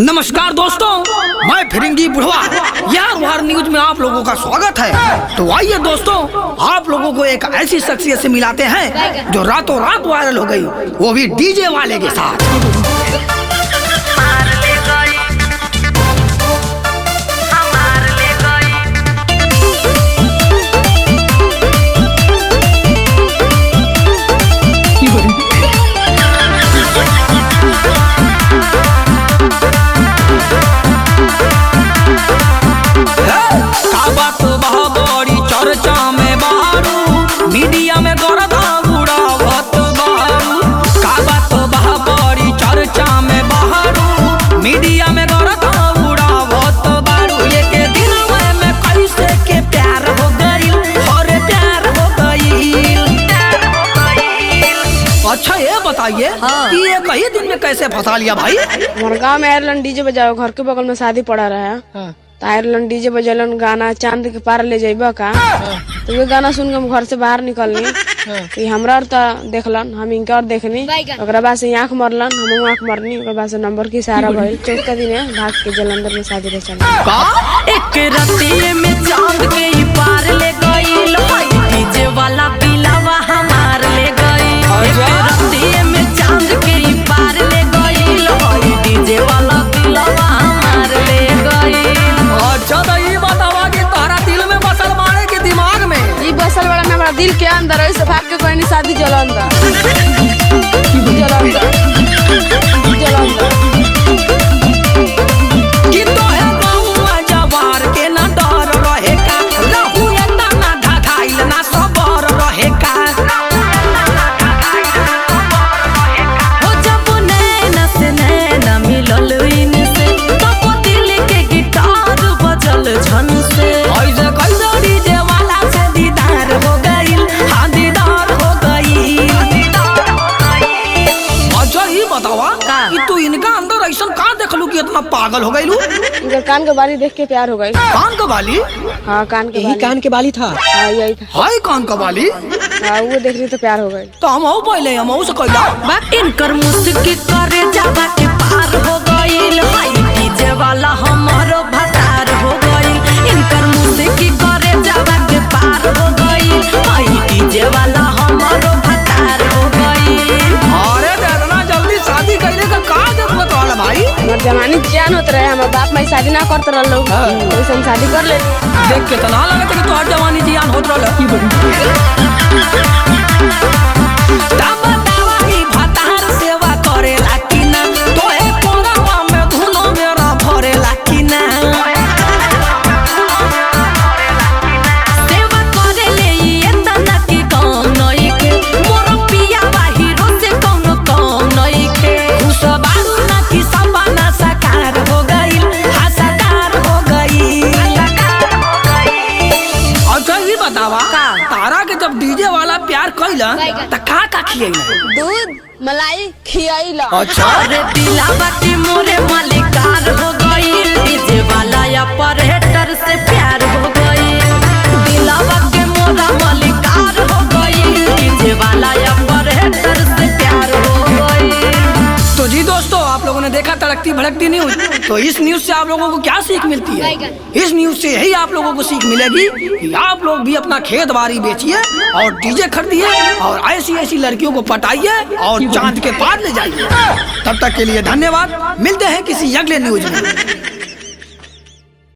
नमस्कार दोस्तों, मैं फिरंगी बुढ़वा यार वार न्यूज में आप लोगों का स्वागत है। तो आइए दोस्तों, आप लोगों को एक ऐसी शख्सियत से मिलाते हैं जो रातों रात वायरल हो गई, वो भी डीजे वाले के साथ। मीडिया में गौरदा उड़ावत बारू, का बात बा बड़ी चर्चा में बहारू। मीडिया में गौरदा उड़ावत बारू, ये के दिन में कैसे के प्यार हो गई, और प्यार हो गई। अच्छा ये बताइए कि ये कई दिन में कैसे फंसा लिया भाई? हमारे गाँव में आयरलैंड डीजे बजाओ, घर के बगल में शादी पड़ा रहा है। आयरलैंड डीजे बजलन गाना चांद के पार ले जाइबा का। तो वे गाना सुन के हम घर से बाहर निकलनी, तो हमरा और देखलन, हम इनका और देखनी, ओकरा बाद से आँख मरलन, हम आँख मरनी, ओकरा बाद से नंबर की सहारा भइल। चौथा दिन भाग के जलंधर में शादी रह चला। एक रतिये में चांद के ही पार ले गइल, डीजे वाला बिलावा हमार ले गइल। एक रतिये में चांद के ही पार ले गइल, डीजे वाला बिलावा हमार ले गइल। अच्छा तो ये बतावा कि तोहरा दिल में बसल मारे के दिमाग में? ये बसल वाला ना हमारा दिल के अंदर है, भाग के कोई शादी जलंधर जलंधर जलंधर। कि तोहे बहुआ जवार के ना डर रहे का, रहू एतना ना ढाढाइल ना सबर रहे का। हो जब नैना से नैना मिलल इनसे, तब दिल के गिटार बजल झन से। ऐसे कैसे डीजे वाला से दीदार हो गइल, हाँ दीदार हो गइल। अच्छा ये बतावा कि तू इनका अंदर ऐसा का देखलू कि इतना पागल हो गइलू? इनका कान के बाली देख के प्यार हो गई। कान का बाली? हाँ कान के बाली। कान के बाली था। हाँ यही था। हाय कान का बाली? हाँ वो देख रही तो प्यार हो गई। तो हम पहले हम से कहला इनकर मुस्की करे जावा के पार हो गइल, डीजे वाला हमारो भतार हो गइल। इनकर मुस्की करे जावा के पार हो गइल, डीजे वाला हमारो भतार हो गइल। अरे इतना जल्दी शादी करने का का जरूरत वाला भाई? हमारे जवानी जान होते रहे, हमारे बाप माई शादी ना करते रह लोग, वैसे हम शादी कर ले। देख के तना लगे कि तोहर जवानी जियान होत रहल। तब दावा ही भतार सेवा करेला कि ना, तोहे कोरवा में धुनो मेरा भरेला कि ना। सेवा करे ले ये तना की काम नहीं के, मोर पियावा हीरो से कोनो काम नहीं के। खुश बारू ना कि सपना साकार हो गइल, हाँ साकार हो गइल। अच्छा ये बतावा तारा के जब डीजे वाला प्यार कइला त का खियैला? दूध मलाई खियाइला। अच्छा अरे दिलावा के मोरे मालिकार हो गइल, डीजे वाला ऑपरेटर से प्यार हो गइल। दिलावा के मोरा मालिकार हो गइल, डीजे वाला ऑपरेटर से प्यार हो गइल। तो जी दोस्तों, आप लोगों ने देखा तड़कती भड़कती न्यूज। तो इस न्यूज से आप लोगों को क्या सीख मिलती है? इस न्यूज से यही आप लोगों को सीख मिलेगी कि आप लोग भी अपना खेत बाड़ी बेचिए और डीजे खरीदिए और ऐसी ऐसी लड़कियों को पटाइए और चांद के पार ले जाइए। तब तक के लिए धन्यवाद, मिलते हैं किसी अगले न्यूज में।